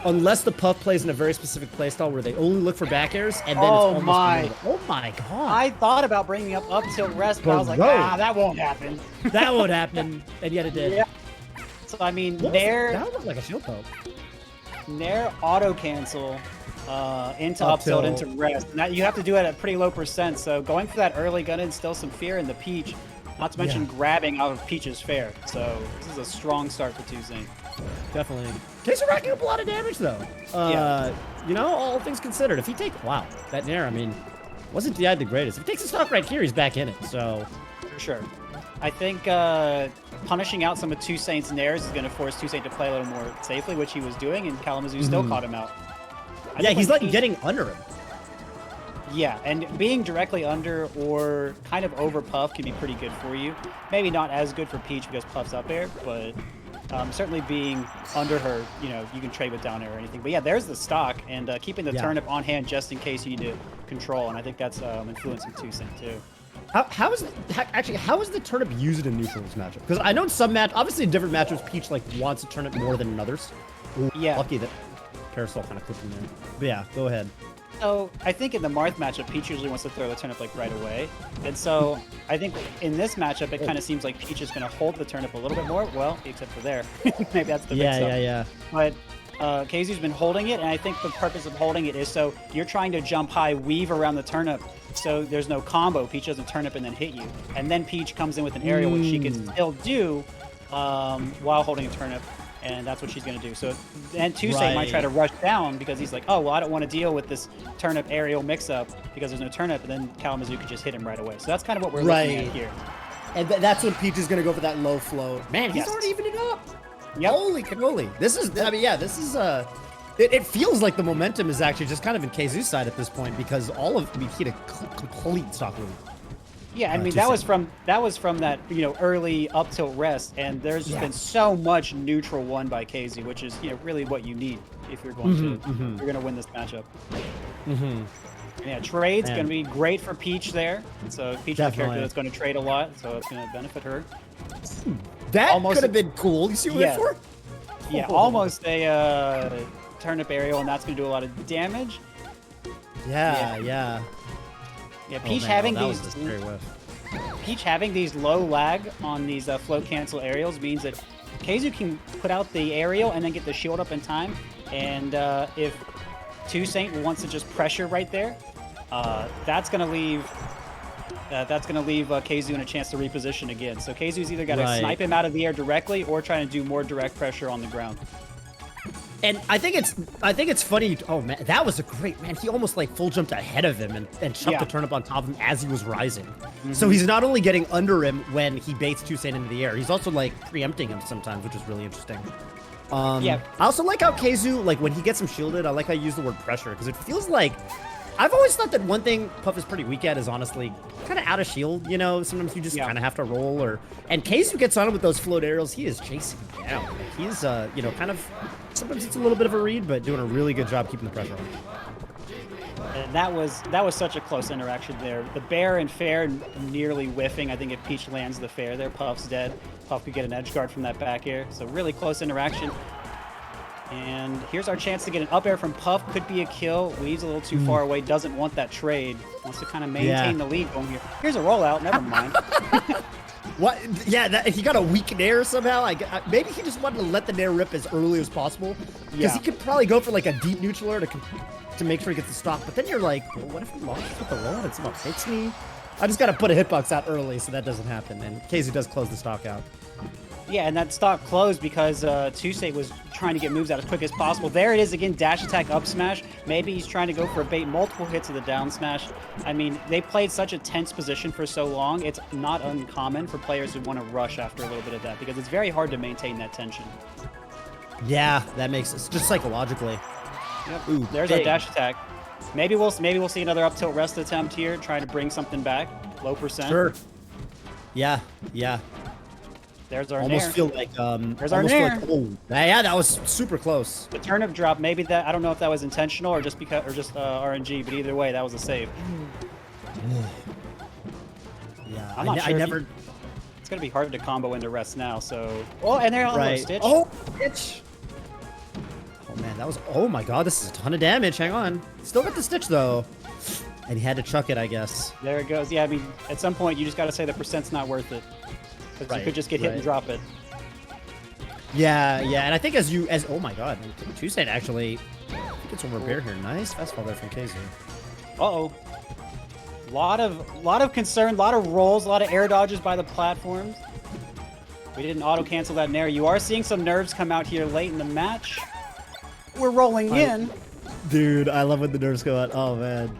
unless the Puff plays in a very specific playstyle where they only look for back airs, and then it's Oh almost my. oh my god. I thought about bringing up tilt rest, but I was like, that won't happen. That won't happen, and yet it did. Yeah. So I mean, Nair that looked like a shield poke. Nair auto cancel into up tilt into rest. Now you have to do it at a pretty low %. So going for that early gonna instill some fear in the Peach. Not to mention grabbing out of Peach's fair. So this is a strong start for 2Saint. Definitely. Kzhu racking up a lot of damage though. You know, all things considered, if he takes that Nair, I mean, wasn't DI the greatest. If he takes a stock right here, he's back in it. So for sure. I think punishing out some of 2Saint's Nairs is going to force 2Saint to play a little more safely, which he was doing, and Kalamazoo still caught him out. He's like getting under him. Yeah, and being directly under or kind of over Puff can be pretty good for you. Maybe not as good for Peach because Puff's up air, but certainly being under her, you know, you can trade with down air or anything. But yeah, there's the stock, and keeping the turnip on hand just in case you need to control, and I think that's influencing 2Saint too. How is the turnip used in neutral this matchup? Because I know in some obviously in different matchups, Peach like wants a turnip more than in others. Ooh, yeah. Lucky that Parasol kind of clipped him there. But yeah, go ahead. So I think in the Marth matchup, Peach usually wants to throw the turnip like right away, and so I think in this matchup, it kind of seems like Peach is going to hold the turnip a little bit more. Well, except for there, maybe that's the mix-up. Yeah. But Kzhu's been holding it, and I think the purpose of holding it is so you're trying to jump high, weave around the turnip, so there's no combo. Peach doesn't turnip and then hit you, and then Peach comes in with an aerial, which she can still do while holding a turnip. And that's what she's going to do. So, and 2Saint might try to rush down because he's like, oh, well, I don't want to deal with this turnip aerial mix-up because there's no turnip, and then Kalamazoo could just hit him right away. So that's kind of what we're looking at here. And that's when Peach is going to go for that low float. Man, he's already evened it up. Yep. Holy cannoli. This is, I mean, yeah, this is, it feels like the momentum is actually just kind of in Kzu's side at this point because he had a complete stock lead. Yeah, I mean that was from that early up tilt rest, and there's just been so much neutral won by Kzhu, which is really what you need if you're going to win this matchup. Yeah, trade's going to be great for Peach there. So Peach is a character that's going to trade a lot, so it's going to benefit her. That could have been cool. You see what we're for? Yeah, almost a turnip aerial, and that's going to do a lot of damage. Yeah, Peach having these low lag on these float cancel aerials means that Kzhu can put out the aerial and then get the shield up in time. And if 2Saint wants to just pressure right there, that's gonna leave Kzhu in a chance to reposition again. So Kzu's either got to snipe him out of the air directly or try to do more direct pressure on the ground. And I think it's funny. Oh man, that was a great man. He almost like full jumped ahead of him and chucked the turnip on top of him as he was rising. So he's not only getting under him when he baits 2Saint into the air, he's also like preempting him sometimes, which is really interesting. I also like how Kzhu, like when he gets him shielded, I like how you use the word pressure because it feels like I've always thought that one thing Puff is pretty weak at is honestly kind of out of shield, you know? Sometimes you just kind of have to roll and Kzhu gets on him with those float aerials. He is chasing him down. He's, kind of, sometimes it's a little bit of a read, but doing a really good job keeping the pressure on. And that was such a close interaction there. The bear and fair nearly whiffing. I think if Peach lands the fair there, Puff's dead. Puff could get an edge guard from that back air. So really close interaction. And here's our chance to get an up air from Puff. Could be a kill. Weaves a little too far away. Doesn't want that trade. Wants to kind of maintain the lead going here. Here's a rollout. Never mind. What? Yeah, he got a weak nair somehow. Maybe he just wanted to let the nair rip as early as possible. Because he could probably go for like a deep neutral to make sure he gets the stock. But then you're like, well, what if he launches with the rollout and someone takes me? I just got to put a hitbox out early so that doesn't happen. And Kzhu does close the stock out. Yeah, and that stock closed because 2Saint was trying to get moves out as quick as possible. There it is again, dash attack up smash. Maybe he's trying to go for a bait, multiple hits of the down smash. I mean, they played such a tense position for so long. It's not uncommon for players who want to rush after a little bit of that because it's very hard to maintain that tension. Yeah, that makes sense. Just psychologically. Yep. Ooh, there's our dash attack. Maybe we'll see another up tilt rest attempt here, trying to bring something back. Low %. Sure. Yeah. There's our almost nair. Feel like there's our nair. Yeah, that was super close. The turnip drop, maybe that I don't know if that was intentional or just RNG, but either way, that was a save. Yeah, I'm not sure. I never. It's gonna be hard to combo into rest now. So, and they're on low stitch. Oh, stitch. Oh man, that was, oh my god, this is a ton of damage. Hang on. Still got the Stitch though. And he had to chuck it, I guess. There it goes. Yeah, I mean, at some point you just got to say the percent's not worth it. Because you could just get hit and drop it. Yeah, and I think oh my god, 2Saint actually gets over bear here. Nice fastball there from Kzhu. Uh-oh. Lot of concern, lot of rolls, a lot of air dodges by the platforms. We didn't auto-cancel that nair. You are seeing some nerves come out here late in the match. We're rolling in. Dude, I love when the nerves go out. Oh, man.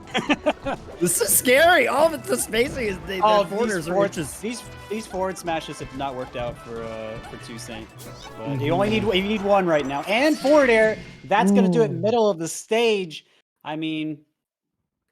This is scary. All of the spacing is... These forward smashes have not worked out for 2Saint. But you need one right now. And forward air, that's going to do it middle of the stage. I mean...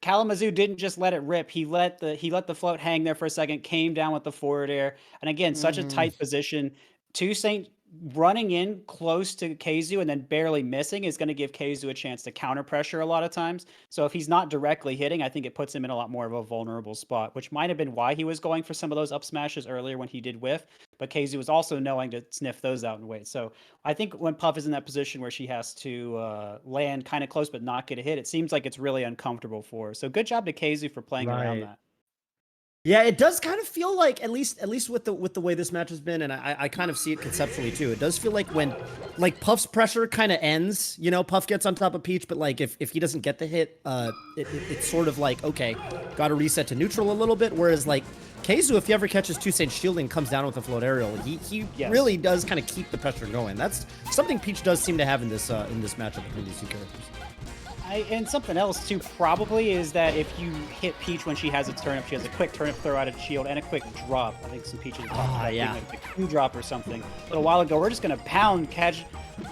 Kalamazoo didn't just let it rip. He let the float hang there for a second, came down with the forward air. And again, such a tight position. 2Saint running in close to Kzhu and then barely missing is going to give Kzhu a chance to counter pressure a lot of times. So if he's not directly hitting, I think it puts him in a lot more of a vulnerable spot, which might have been why he was going for some of those up smashes earlier when he did whiff. But Kzhu was also knowing to sniff those out and wait. So I think when Puff is in that position where she has to land kind of close but not get a hit, it seems like it's really uncomfortable for her. So good job to Kzhu for playing around that. Yeah, it does kind of feel like, at least with the way this match has been, and I kind of see it conceptually too. It does feel like when Puff's pressure kind of ends, you know, Puff gets on top of Peach, but like if he doesn't get the hit, it's sort of like, okay, got to reset to neutral a little bit. Whereas like Kzhu, if he ever catches 2Saint shielding, comes down with a float aerial, he really does kind of keep the pressure going. That's something Peach does seem to have in this matchup between these two characters. And something else too probably is that if you hit Peach when she has a turnip, she has a quick turnip throw out of shield and a quick drop. I think some Peaches talked about like a Q drop or something a little while ago. We're just gonna pound, catch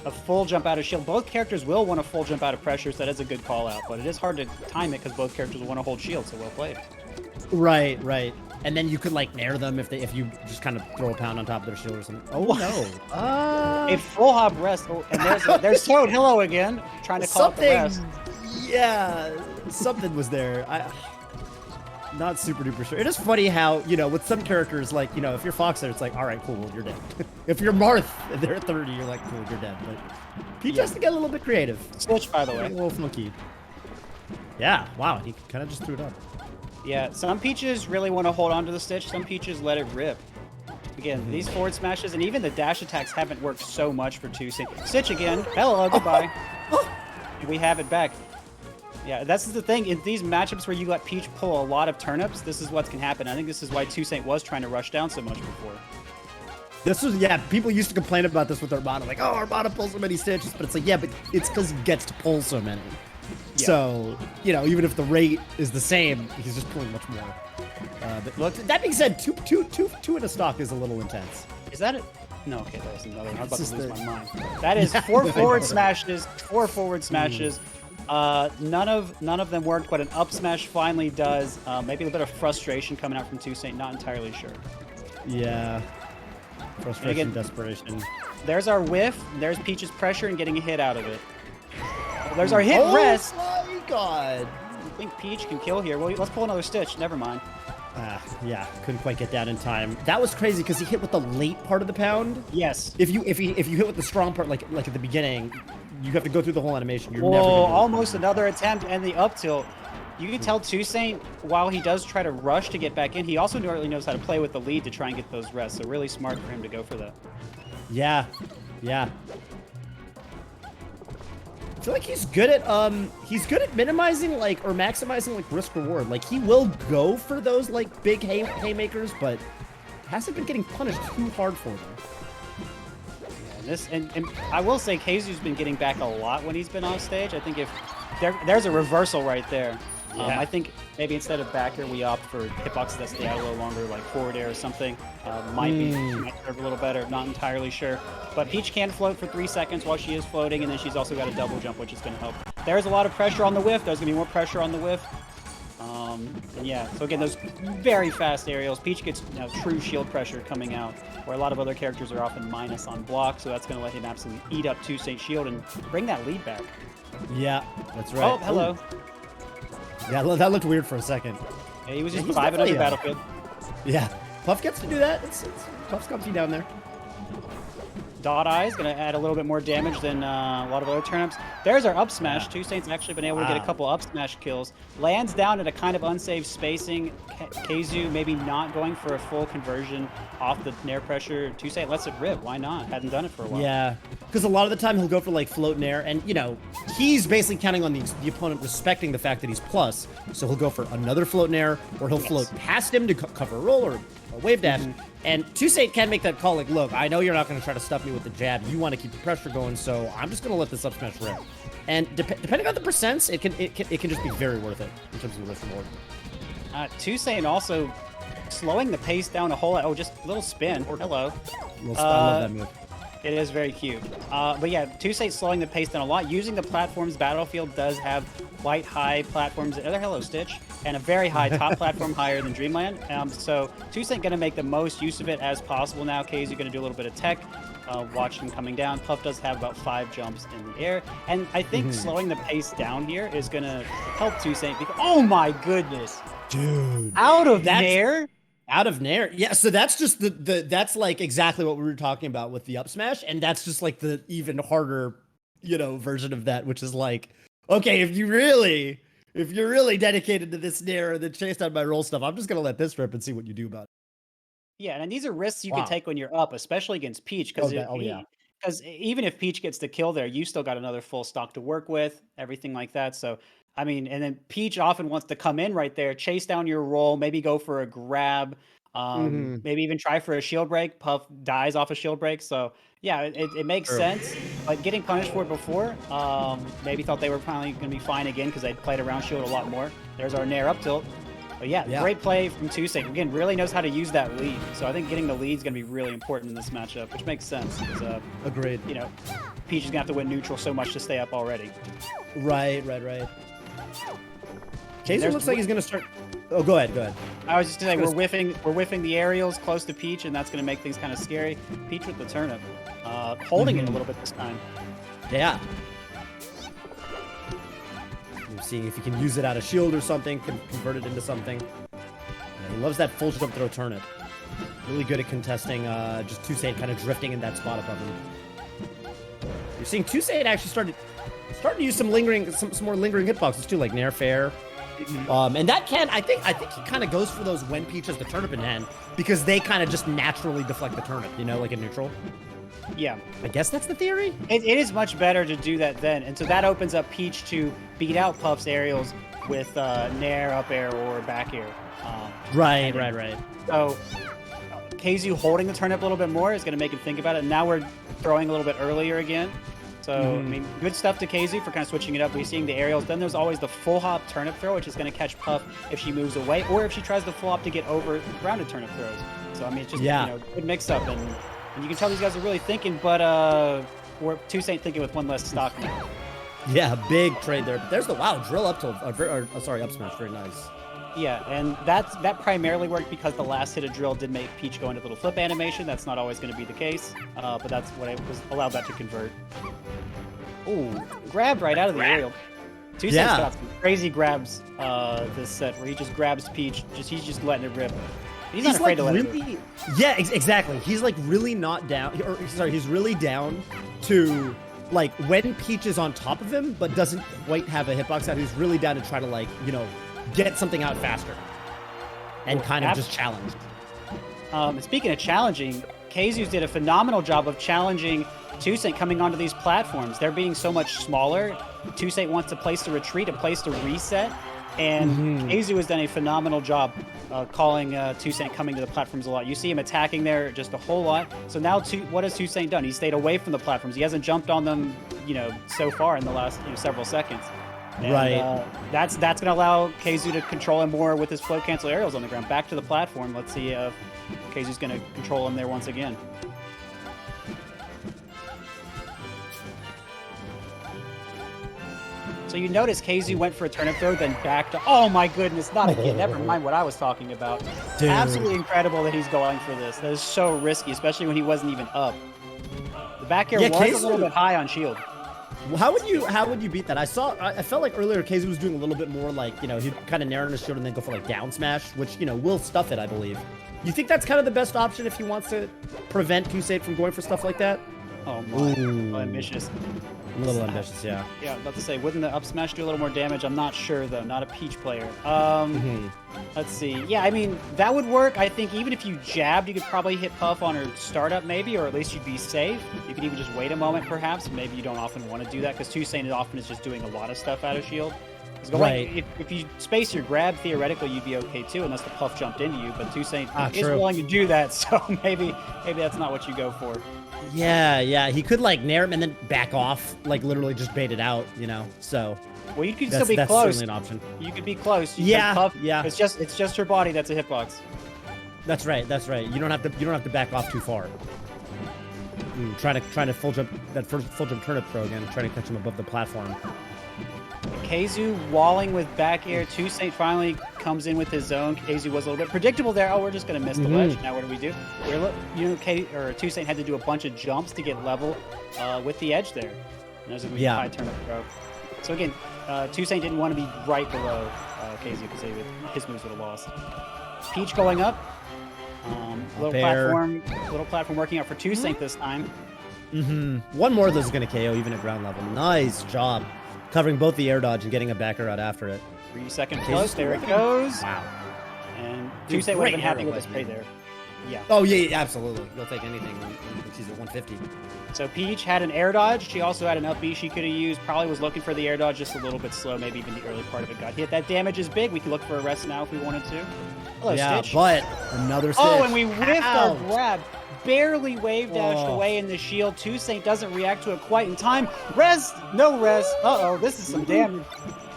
a full jump out of shield. Both characters will want a full jump out of pressure, so that is a good call out. But it is hard to time it because both characters will want to hold shield. So well played. Right. And then you could like nair them if you just kind of throw a pound on top of their shield or something. Oh no! A full hop rest. Oh, and there's Toad. Hello again. Trying to call up the rest. Yeah, something was there. Not super duper sure. It is funny how, you know, with some characters, like, you know, if you're Fox there, it's like, all right, cool, well, you're dead. If you're Marth and they're at 30, you're like, cool, you're dead. But Peach has to get a little bit creative. Switch, by the way. A little funky. Yeah, wow, he kind of just threw it up. Yeah, some Peaches really want to hold on to the Stitch. Some Peaches let it rip. Again, these forward smashes and even the dash attacks haven't worked so much for 2Saint. Stitch again. Hello, goodbye. We have it back. Yeah, that's the thing. In these matchups where you let Peach pull a lot of turnips, this is what can happen. I think this is why 2Saint was trying to rush down so much before. This was, people used to complain about this with Armada. Like, oh, Armada pulls so many Stitches. But it's like, yeah, but it's because he gets to pull so many. Yeah. So, you know, even if the rate is the same, he's just pulling much more. But look, that being said, two in a stock is a little intense. Is that it? No, okay, that was another one. I was about to lose my mind. That is 4 forward smashes, 4 forward smashes. None of them worked, but an up smash finally does. Maybe a bit of frustration coming out from 2Saint, not entirely sure. Yeah. Frustration, again, desperation. There's our whiff. There's Peach's pressure and getting a hit out of it. There's our hit rest. Oh my god. I think Peach can kill here. Well, let's pull another Stitch. Never mind. Yeah, couldn't quite get down in time. That was crazy because he hit with the late part of the pound. Yes. If you hit with the strong part, like at the beginning, you have to go through the whole animation. You're never almost another attempt and the up tilt. You can tell 2Saint, while he does try to rush to get back in, he also really knows how to play with the lead to try and get those rests. So really smart for him to go for that. Yeah. I feel like he's good at minimizing or maximizing risk reward. Like he will go for those big haymakers, but hasn't been getting punished too hard for them. Yeah, and I will say Kzhu's been getting back a lot when he's been off stage. I think if there's a reversal right there. I think maybe instead of back air, we opt for hitboxes that stay out a little longer, like forward air or something. Might serve a little better, not entirely sure. But Peach can float for 3 seconds while she is floating, and then she's also got a double jump, which is going to help. There's a lot of pressure on the whiff. There's going to be more pressure on the whiff. And yeah, so again, those very fast aerials. Peach gets true shield pressure coming out, where a lot of other characters are often minus on block, so that's going to let him absolutely eat up 2Saint shield and bring that lead back. Yeah, that's right. Oh, hello. Ooh. Yeah, that looked weird for a second. Yeah, he was just vibing on the battlefield. Yeah, Puff gets to do that. It's Puff's comfy down there. Dot Eye is going to add a little bit more damage than a lot of other turnips. There's our up smash. 2Saint's actually been able to get a couple up smash kills. Lands down at a kind of unsafe spacing. Kzhu maybe not going for a full conversion off the nair pressure. 2Saint lets it rip. Why not? Hadn't done it for a while. Yeah, because a lot of the time he'll go for like float nair, and you know, he's basically counting on the opponent respecting the fact that he's plus, so he'll go for another float nair, or he'll float past him to cover a roll or a wave dash. And 2Saint can make that call like, look, I know you're not going to try to stuff me with the jab. You want to keep the pressure going, so I'm just going to let this up smash rip. And depending on the percents, it can just be very worth it in terms of the risk reward. 2Saint also slowing the pace down a whole lot. Oh, just a little spin. Hello. I love that move. It is very cute. But yeah, 2Saint slowing the pace down a lot. Using the platforms, Battlefield does have quite high platforms. Hello, Stitch. And a very high top platform, higher than Dreamland. So 2Saint going to make the most use of it as possible now. Kzhu going to do a little bit of tech. Watch him coming down. Puff does have about 5 jumps in the air. And I think slowing the pace down here is going to help 2Saint because, oh my goodness. Dude. Out of nair? Out of nair. Yeah, so that's just that's like exactly what we were talking about with the up smash, and that's just like the even harder, you know, version of that, which is like, okay, if you're really dedicated to this nair and then chase down my roll stuff, I'm just gonna let this rip and see what you do about it. Yeah, and these are risks you can take when you're up, especially against Peach, because because even if Peach gets the kill there, you still got another full stock to work with, everything like that. So I mean, and then Peach often wants to come in right there, chase down your roll, maybe go for a grab, maybe even try for a shield break. Puff dies off a shield break. So yeah, it makes sense. But getting punished for it before, maybe thought they were finally going to be fine again because they played around shield a lot more. There's our nair up tilt. But yeah, great play from 2Saint. Again, really knows how to use that lead. So I think getting the lead is going to be really important in this matchup, which makes sense. Agreed. You know, Peach is going to have to win neutral so much to stay up already. Right. Kzhu looks like he's gonna start. Oh, go ahead. I was just gonna say we're whiffing the aerials close to Peach, and that's gonna make things kind of scary. Peach with the turnip, holding it a little bit this time. Yeah. Seeing if he can use it out of shield or something, can convert it into something. Yeah, he loves that full jump throw turnip. Really good at contesting. Just 2Saint kind of drifting in that spot above him. You're seeing 2Saint actually starting to use some more lingering hitboxes too, like nair fair. And that I think he kind of goes for those when Peach has the turnip in hand because they kind of just naturally deflect the turnip, you know, like in neutral. Yeah. I guess that's the theory. It is much better to do that then, and so that opens up Peach to beat out Puff's aerials with nair, up air, or back air. Right. So Kzhu holding the turnip a little bit more is going to make him think about it. And now we're throwing a little bit earlier again. So, I mean, good stuff to Kzhu for kind of switching it up. We're seeing the aerials. Then there's always the full hop turnip throw, which is going to catch Puff if she moves away, or if she tries the full hop to get over grounded turnip throws. So, I mean, it's just, you know, good mix-up. And you can tell these guys are really thinking, but we're 2Saint thinking with one less stock now. Yeah, big trade there. But there's the, drill up tilt. Up smash. Very nice. Yeah, and that primarily worked because the last hit of drill did make Peach go into little flip animation. That's not always going to be the case, but that's what allowed that to convert. Ooh, grabbed right out of the aerial. 2Saint's got some crazy grabs this set where he just grabs Peach. He's just letting it rip. He's not afraid to let it rip. Yeah, exactly. He's like really not down. He's really down to like when Peach is on top of him, but doesn't quite have a hitbox out. He's really down to try to like get something out faster and kind of just challenge. Speaking of challenging, Kzhu did a phenomenal job of challenging 2Saint coming onto these platforms. They're being so much smaller. 2Saint wants a place to retreat, a place to reset, and Kzhu has done a phenomenal job calling 2Saint coming to the platforms a lot. You see him attacking there just a whole lot. So now, what has 2Saint done? He stayed away from the platforms. He hasn't jumped on them, so far in the last several seconds. And, that's going to allow Kzhu to control him more with his float cancel aerials on the ground. Back to the platform. Let's see if Kzu's going to control him there once again. So you notice Kzhu went for a turnip throw, then back to, oh my goodness, not again. Never mind what I was talking about. Dude. Absolutely incredible that he's going for this. That is so risky, especially when he wasn't even up. The back air was a little bit high on shield. Well, how would you beat that? I felt like earlier Kzhu was doing a little bit more like, he'd kind of narrow his shield and then go for like down smash, which, will stuff it, I believe. You think that's kind of the best option if he wants to prevent 2Saint from going for stuff like that? Oh my, Ooh. ambitious. A little ambitious, yeah. Yeah, about to say, wouldn't the up smash do a little more damage? I'm not sure though. Not a Peach player. Let's see. Yeah, I mean that would work. I think even if you jabbed, you could probably hit Puff on her startup, maybe, or at least you'd be safe. You could even just wait a moment, perhaps. Maybe you don't often want to do that because 2Saint often is just doing a lot of stuff out of shield. Right. If you space your grab, theoretically you'd be okay too, unless the Puff jumped into you. But 2Saint is willing to do that, so maybe that's not what you go for. Yeah. He could like nair him and then back off, like literally just bait it out, you know. So. Well, you could still be close. That's certainly an option. You could be close. Yeah. It's just her body that's a hitbox. That's right. You don't have to back off too far. Trying to full jump that first full jump turnip throw again, trying to catch him above the platform. Kzhu walling with back air. 2Saint finally comes in with his zone. Kzhu was a little bit predictable there. Oh, we're just gonna miss the ledge. Now what do we do? 2Saint had to do a bunch of jumps to get level with the edge there. And there's a high turnip throw. So again, 2Saint didn't want to be right below Kzhu because his moves would have lost. Peach going up. Little platform working out for 2Saint this time. One more of those is gonna KO even at ground level. Nice job. Covering both the air dodge and getting a backer out after it. 3-second close, there it goes. Wow. And 2Saint would have been happy with his play there. Yeah. Oh, yeah, absolutely. You'll take anything when she's at 150. So Peach had an air dodge. She also had an up B she could have used. Probably was looking for the air dodge just a little bit slow. Maybe even the early part of it got hit. That damage is big. We can look for a rest now if we wanted to. Hello, Stitch. But another Stitch. Oh, and we whiffed our grab. Barely wave dashed away in the shield. 2Saint doesn't react to it quite in time. Res! No res. Uh-oh, this is some damage.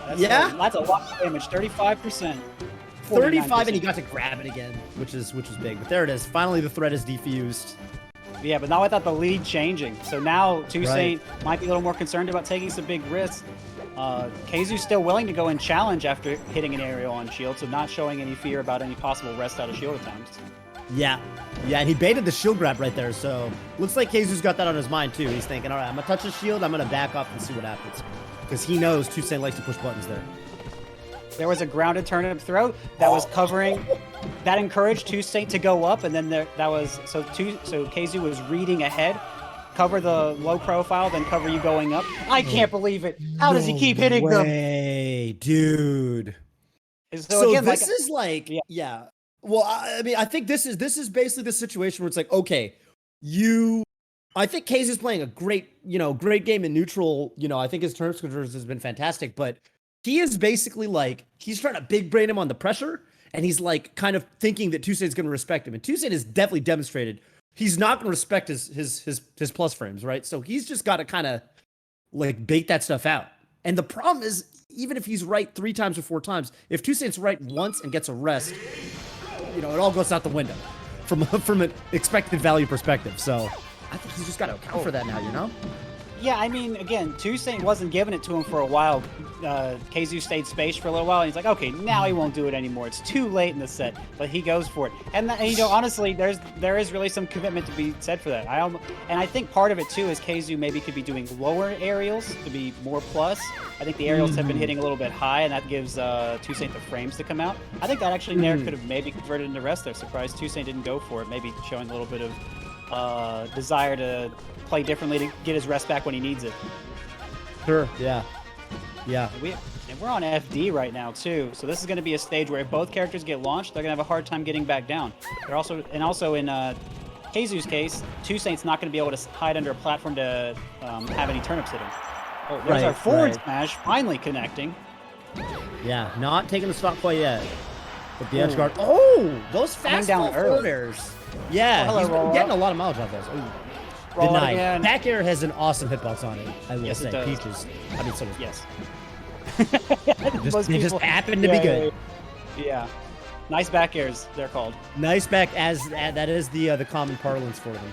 That's a lot of damage. 35%. 35, and he got to grab it again, which was big. But there it is. Finally, the threat is defused. Yeah, but now without the lead changing. So now 2Saint might be a little more concerned about taking some big risks. Kzhu's still willing to go and challenge after hitting an aerial on shield, so not showing any fear about any possible rest out of shield attempts. Yeah, and he baited the shield grab right there, so looks like Kzhu's got that on his mind too. He's thinking, all right, I'm gonna touch the shield, I'm gonna back off and see what happens. Because he knows 2Saint likes to push buttons there. There was a grounded turnip throw that was covering, that encouraged 2Saint to go up, and then so Kzhu was reading ahead, cover the low profile, then cover you going up. I can't believe it. How does he keep hitting them? Dude. So again, this is like, Well, I mean, I think this is basically the situation where it's like, okay, I think Kzhu's playing a great game in neutral. I think his turnip conversion has been fantastic, but he is basically like, he's trying to big brain him on the pressure, and he's like kind of thinking that 2Saint's going to respect him. And 2Saint has definitely demonstrated he's not going to respect his plus frames, right? So he's just got to kind of like bait that stuff out. And the problem is, even if he's right 3 times or 4 times, if 2Saint's right once and gets a rest, it all goes out the window from an expected value perspective. So I think he's just got to account for that now, Yeah, I mean, again, 2Saint wasn't giving it to him for a while. Kzhu stayed spaced for a little while, and he's like, okay, now he won't do it anymore. It's too late in the set, but he goes for it. And honestly, there is really some commitment to be said for that. And I think part of it too is Kzhu maybe could be doing lower aerials to be more plus. I think the aerials have been hitting a little bit high, and that gives 2Saint the frames to come out. I think that actually Nair could have maybe converted into rest there. Surprised 2Saint didn't go for it. Maybe showing a little bit of desire to play differently to get his rest back when he needs it. Sure, yeah. And we're on FD right now too, so this is going to be a stage where if both characters get launched, they're going to have a hard time getting back down. Also in Kzhu's case, 2Saint's not going to be able to hide under a platform to have any turnips hit him. Oh, there's our forward smash finally connecting. Yeah, not taking the stock quite yet. But the edge guard. Oh, those fast forward airs. Yeah, he's been getting a lot of mileage off those. Ooh. Denied. Back air has an awesome hitbox on it, I will say. Peaches. I mean, so yes. They just happen to be good. Yeah. Nice back airs, they're called. Nice back, that is the common parlance for them.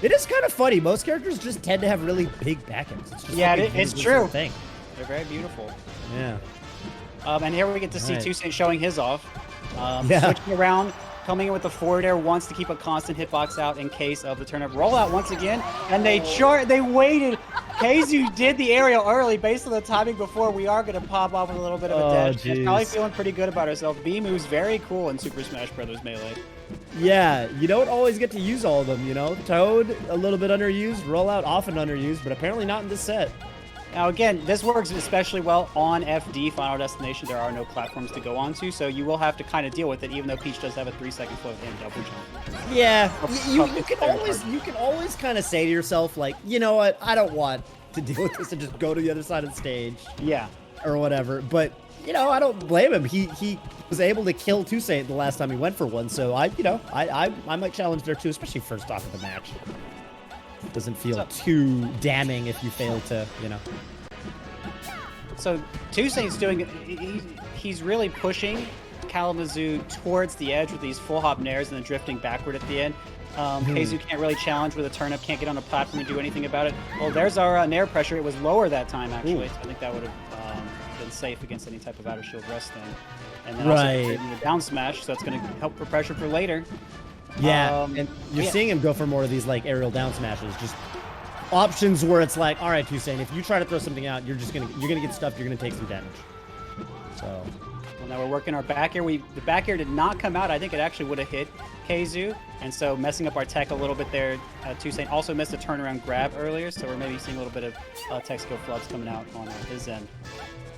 It is kind of funny. Most characters just tend to have really big back ends. It's just it's true. Thing. They're very beautiful. Yeah. And here we get to see 2Saint showing his off. Switching around, coming in with the forward air once to keep a constant hitbox out in case of the turnip rollout once again. And they waited. Kzhu did the aerial early based on the timing before. We are going to pop off with a little bit of a dash. She's probably feeling pretty good about herself. B moves very cool in Super Smash Bros. Melee. Yeah, you don't always get to use all of them, you know? Toad, a little bit underused. Rollout, often underused, but apparently not in this set. Now, again, this works especially well on FD, Final Destination. There are no platforms to go onto, so you will have to kind of deal with it, even though Peach does have a 3-second float and double jump. Yeah, you can always kind of say to yourself, like, you know what, I don't want to deal with this and just go to the other side of the stage. Yeah. Or whatever, but, you know, I don't blame him. He was able to kill 2Saint the last time he went for one, so I might challenge there too, especially first off of the match. Doesn't feel too damning if you fail to, you know. So 2Saint's doing, he's really pushing Kalamazoo towards the edge with these full hop nairs and then drifting backward at the end. Kzhu can't really challenge with a turnip, can't get on a platform and do anything about it. Well, there's our nair pressure. It was lower that time, actually. So I think that would have been safe against any type of out of shield rest thing. And then also the down smash, so that's going to help for pressure for later. Yeah, and you're seeing him go for more of these like aerial down smashes, just options where it's like, all right, 2Saint, if you try to throw something out, you're gonna get stuffed, you're gonna take some damage. So, well, now we're working our back air. The back air did not come out. I think it actually would have hit Kzhu, and so messing up our tech a little bit there. 2Saint also missed a turnaround grab earlier, so we're maybe seeing a little bit of tech skill flubs coming out on his end.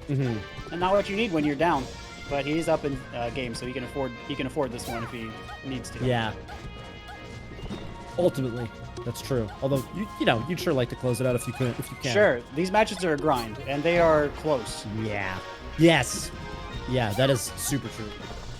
And not what you need when you're down. But he's up in game, so he can afford this one if he needs to. Yeah. Ultimately, that's true. Although you'd sure like to close it out if you can. Sure. These matches are a grind, and they are close. Yeah. Yes. Yeah, that is super true.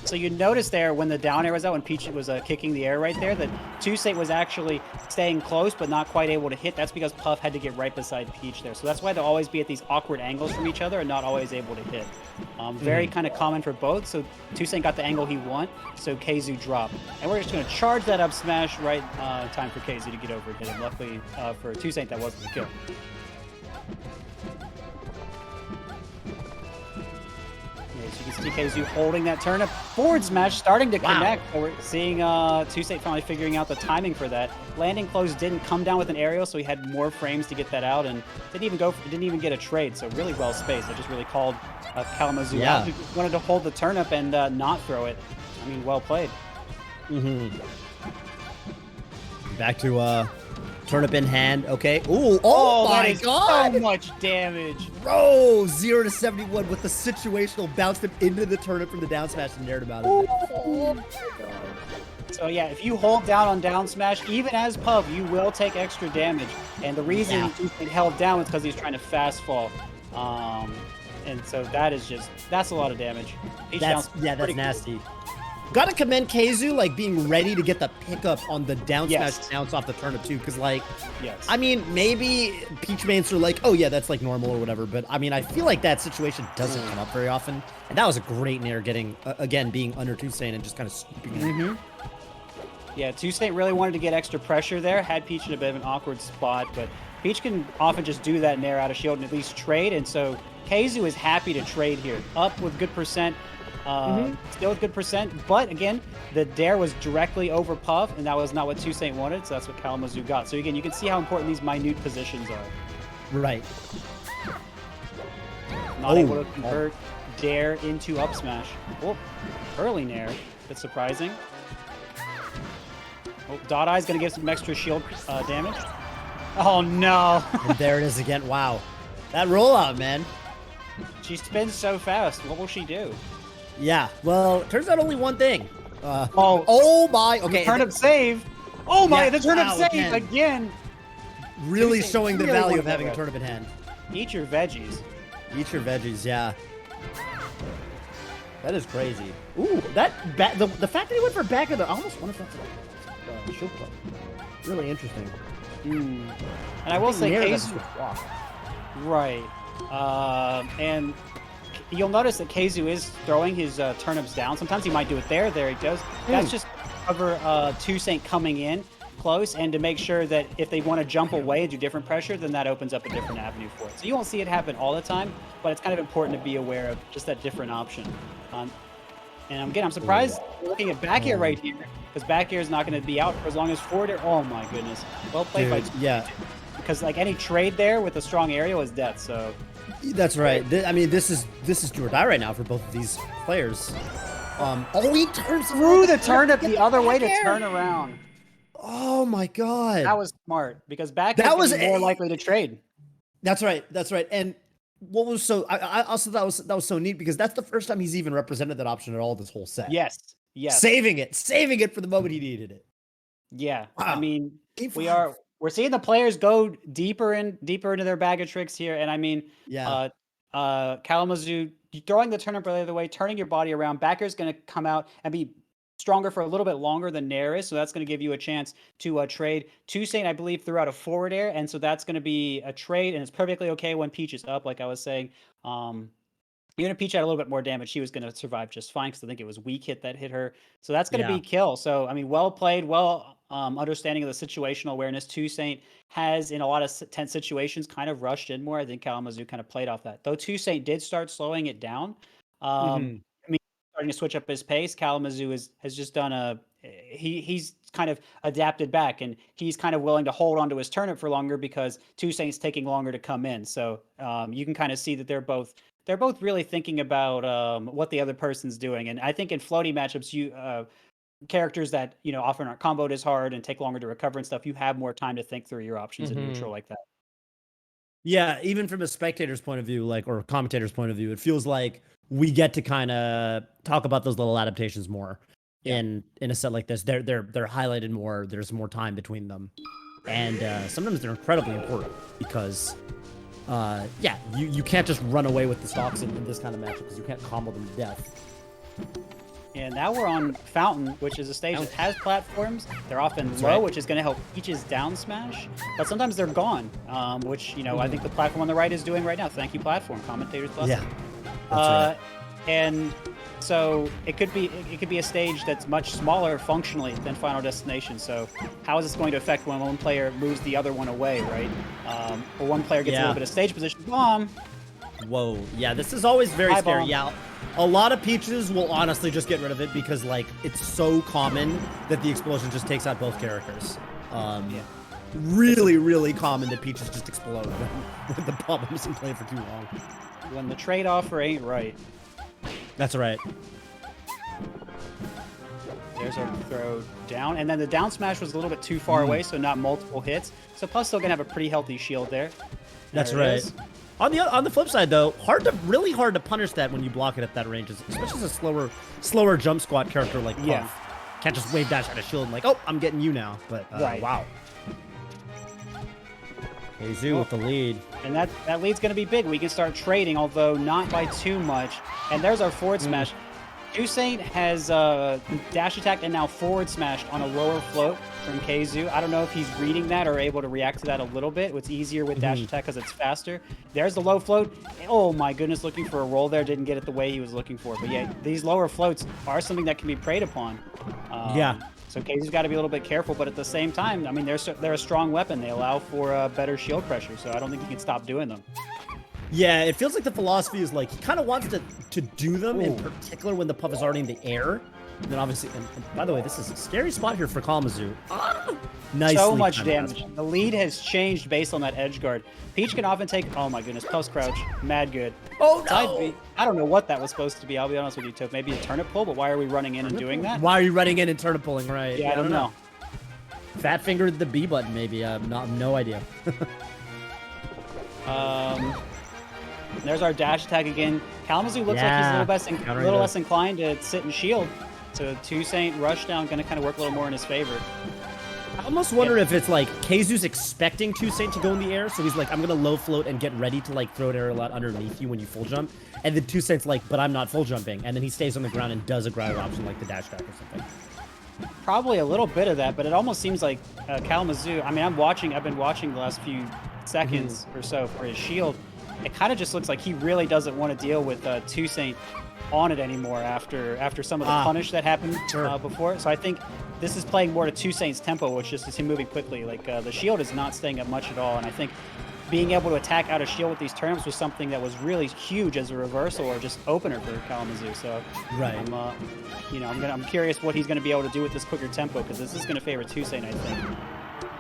So you notice there when the down air was out, when Peach was kicking the air right there, that 2Saint was actually staying close but not quite able to hit. That's because Puff had to get right beside Peach there. So that's why they'll always be at these awkward angles from each other and not always able to hit. Very kind of common for both. So 2Saint got the angle he want, so Kzhu dropped. And we're just going to charge that up smash right in time for Kzhu to get over and hit him. Luckily for 2Saint, that wasn't the kill. So you can see Kzhu holding that turnip. Forward smash starting to connect. So we're seeing 2Saint finally figuring out the timing for that. Landing close didn't come down with an aerial, so he had more frames to get that out and didn't even get a trade. So really well spaced. I just really called Kalamazoo out. He wanted to hold the turnip and not throw it. I mean, well played. Back to turnip in hand. Okay. Ooh. Oh my God. So much damage. Bro, 0 to 71 with the situational, bounced him into the turnip from the down smash and nared him out of it. Oh my God. So yeah, if you hold down on down smash, even as Puff, you will take extra damage. And the reason he held down was because he's trying to fast fall. And so that's a lot of damage. That's nasty. Gotta commend Kzhu, like, being ready to get the pickup on the down smash bounce off the turnip, too, because, like, I mean, maybe Peach mains are like, oh, yeah, that's, like, normal or whatever, but, I mean, I feel like that situation doesn't come up very often, and that was a great nair getting, again, being under 2Saint and just kind of scooping it. Yeah, 2Saint really wanted to get extra pressure there, had Peach in a bit of an awkward spot, but Peach can often just do that nair out of shield and at least trade, and so Kzhu is happy to trade here. Up with good percent. Still a good percent, but again, the dare was directly over Puff, and that was not what 2Saint wanted, so that's what Kalamazoo got. So again, you can see how important these minute positions are. Right. Not able to convert dare into up smash. Oh, early nair. That's surprising. Oh, Dot Eye's going to give some extra shield damage. Oh, no. And there it is again. Wow. That rollout, man. She spins so fast. What will she do? Yeah, well, it turns out only one thing. Oh my, okay. Turnip save. Oh my, the turnip save again. Really showing the value of having a turnip in hand. Eat your veggies. Eat your veggies, yeah. That is crazy. Ooh, the fact that he went for back of the, I almost wonder if that's a shield club. Really interesting. And I will say, Kzhu, right. And you'll notice that Kzhu is throwing his turnips down. Sometimes he might do it there. There he goes. That's just to cover 2Saint coming in close and to make sure that if they want to jump away and do different pressure, then that opens up a different avenue for it. So you won't see it happen all the time, but it's kind of important to be aware of just that different option. And again, I'm surprised looking at back air right here, because back air is not going to be out for as long as forward air. Oh my goodness. Well played by yeah. Because like any trade there with a strong aerial is death, so. That's right. I mean, this is do or die right now for both of these players. Oh, he turns through the turnip the other way to turn around. Oh my god. That was smart, because back air was more likely to trade. That's right. That's right. And what was so I also thought that was so neat because that's the first time he's even represented that option at all this whole set. Yes. Yes. Saving it for the moment he needed it. Yeah. Wow. I mean, we're seeing the players go deeper into their bag of tricks here. And I mean, Kalamazoo throwing the turnip the other way, turning your body around. Back air's going to come out and be stronger for a little bit longer than Nair is, so that's going to give you a chance to trade. 2Saint, I believe, threw out a forward air, and so that's going to be a trade, and it's perfectly okay when Peach is up, like I was saying. Even if Peach had a little bit more damage, she was going to survive just fine, because I think it was weak hit that hit her. So that's going to be kill. So, I mean, well played, understanding of the situational awareness. 2Saint has, in a lot of tense situations, kind of rushed in more. I think Kalamazoo kind of played off that. Though 2Saint did start slowing it down. Starting to switch up his pace. Kalamazoo has just done he's kind of adapted back, and he's kind of willing to hold onto his turnip for longer because 2Saint's taking longer to come in. So you can kind of see that they're both really thinking about what the other person's doing. And I think in floaty matchups, characters that often aren't comboed as hard and take longer to recover and stuff, you have more time to think through your options in neutral like that. Yeah, even from a spectator's point of view, or a commentator's point of view, it feels like we get to kind of talk about those little adaptations more in a set like this. They're highlighted more. There's more time between them, and sometimes they're incredibly important because, you can't just run away with the stocks in this kind of matchup because you can't combo them to death. And now we're on Fountain, which is a stage that has platforms. They're often low, which is going to help Peach's down smash. But sometimes they're gone, which, I think the platform on the right is doing right now. Thank you, platform. Commentators bless Yeah. And so it could be a stage that's much smaller functionally than Final Destination. So how is this going to affect when one player moves the other one away, right? Or one player gets a little bit of stage position. Bomb! Whoa. Yeah, this is always very scary. Yeah. A lot of Peaches will honestly just get rid of it because, it's so common that the explosion just takes out both characters. Really, really common that Peaches just explode when the bomb isn't playing for too long. When the trade offer ain't right. That's right. There's our throw down. And then the down smash was a little bit too far away, so not multiple hits. So plus still going to have a pretty healthy shield there. That's right. On the flip side, though, really hard to punish that when you block it at that range, especially as a slower jump squat character like Puff. Can't just wave dash at a shield and oh, I'm getting you now. But wow. Kzhu with the lead. And that lead's going to be big. We can start trading, although not by too much. And there's our forward smash. 2Saint has dash attacked and now forward smashed on a lower float from Kzhu. I don't know if he's reading that or able to react to that a little bit. It's easier with dash attack because it's faster. There's the low float. Oh my goodness, looking for a roll there. Didn't get it the way he was looking for. But yeah, these lower floats are something that can be preyed upon. So Kzhu's got to be a little bit careful, but at the same time, I mean, they're a strong weapon. They allow for better shield pressure, so I don't think he can stop doing them. Yeah, it feels like the philosophy is he kind of wants to do them, in particular when the Puff is already in the air. And then obviously, and by the way, this is a scary spot here for Kalamazoo. Nice. So much damage. The lead has changed based on that edge guard. Peach can often take, oh my goodness, post crouch, mad good. Oh no! I don't know what that was supposed to be. I'll be honest with you, Toph. Maybe a turnip pull, but why are we running in and doing that? Why are you running in and turnip pulling, right? Yeah, I don't know. Fat fingered the B button, maybe. No idea. There's our dash attack again. Kalamazoo looks like he's a little less inclined to sit and shield. So 2Saint rush down going to kind of work a little more in his favor. I almost wonder if it's Kzu's expecting 2Saint to go in the air, so he's I'm going to low float and get ready to throw an arrow lot underneath you when you full jump. And then 2Saint's but I'm not full jumping. And then he stays on the ground and does a ground option like the dash attack or something. Probably a little bit of that, but it almost seems like Kalamazoo, I mean, I've been watching the last few seconds or so for his shield. It kind of just looks like he really doesn't want to deal with 2Saint on it anymore after some of the punish that happened before. So I think this is playing more to 2Saint's tempo, which just is him moving quickly. The shield is not staying up much at all, and I think being able to attack out of shield with these turnips was something that was really huge as a reversal or just opener for Kalamazoo. So Right. I'm curious what he's going to be able to do with this quicker tempo, because this is going to favor 2Saint, I think.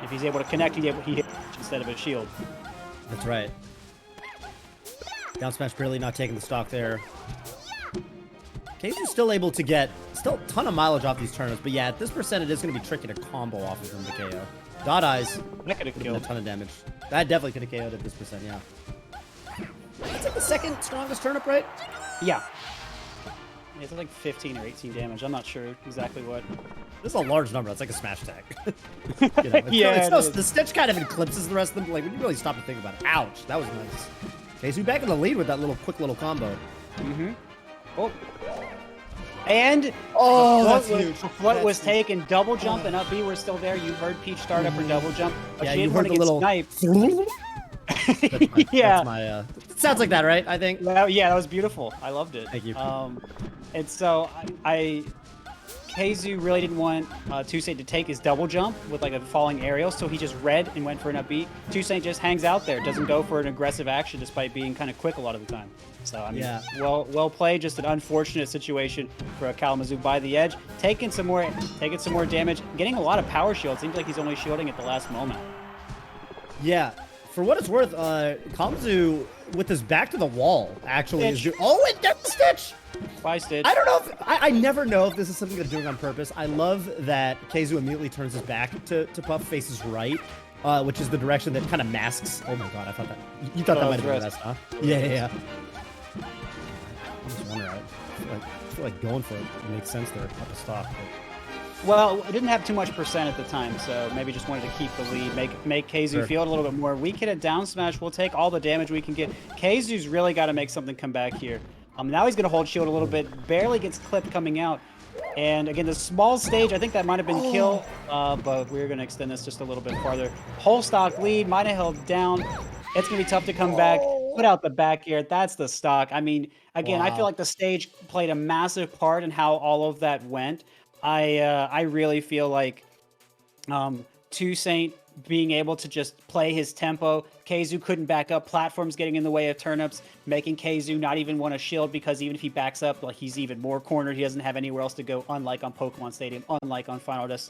If he's able to connect, he hit instead of a shield. That's right. Down smash barely not taking the stock there. Kzhu's still able to get a ton of mileage off these turnips, but yeah, at this percent, it is going to be tricky to combo off of him to KO. Dot Eyes. That could have killed. A ton of damage. That definitely could have KO'd at this percent, yeah. That's like the second strongest turnip, right? Yeah. It's like 15 or 18 damage. I'm not sure exactly what. This is a large number. That's like a smash attack. The Stitch kind of eclipses the rest of them. Like, when you really stop to think about it. Ouch. That was nice. Okay, so back in the lead with that quick little combo. Mm-hmm. Oh. And that's huge. The float was taken. Double jump and up B were still there. You heard Peach start up her double jump. But Yeah, she you didn't heard want the to get little... sniped. Yeah. That's my, sounds like that, right? I think. Yeah, that was beautiful. I loved it. Thank you. And so Kzhu really didn't want 2Saint to take his double jump with like a falling aerial, so he just read and went for an up B. 2Saint just hangs out there, doesn't go for an aggressive action despite being kind of quick a lot of the time. So I mean, Yeah. well played. Just an unfortunate situation for Kalamazoo by the edge, taking some more damage, getting a lot of power shield. Seems like he's only shielding at the last moment. Yeah. For what it's worth, Kalamazoo, with his back to the wall, actually is doing... Oh, it does the Stitch! Bye, Stitch. I don't know if... I never know if this is something they're doing on purpose. I love that Kzhu immediately turns his back to Puff, faces right, which is the direction that kind of masks... Oh my god, I thought that... You thought that might have been the best, huh? Yeah. I'm just wondering, I feel like going for it makes sense there at the stock. But... Well, it didn't have too much percent at the time, so maybe just wanted to keep the lead, make Kzhu feel it a little bit more. We hit a down smash. We'll take all the damage we can get. Kzu's really got to make something come back here. Now he's going to hold shield a little bit. Barely gets clipped coming out. And again, the small stage, I think that might have been kill, but we're going to extend this just a little bit farther. Whole stock lead, might have held down. It's going to be tough to come back. Put out the back air. That's the stock. I mean, again, I feel like the stage played a massive part in how all of that went. I really feel like 2Saint being able to just play his tempo. Kzhu couldn't back up. Platforms getting in the way of turnips, making Kzhu not even want to shield, because even if he backs up, like, he's even more cornered. He doesn't have anywhere else to go, unlike on Pokemon Stadium, unlike on Final Destination.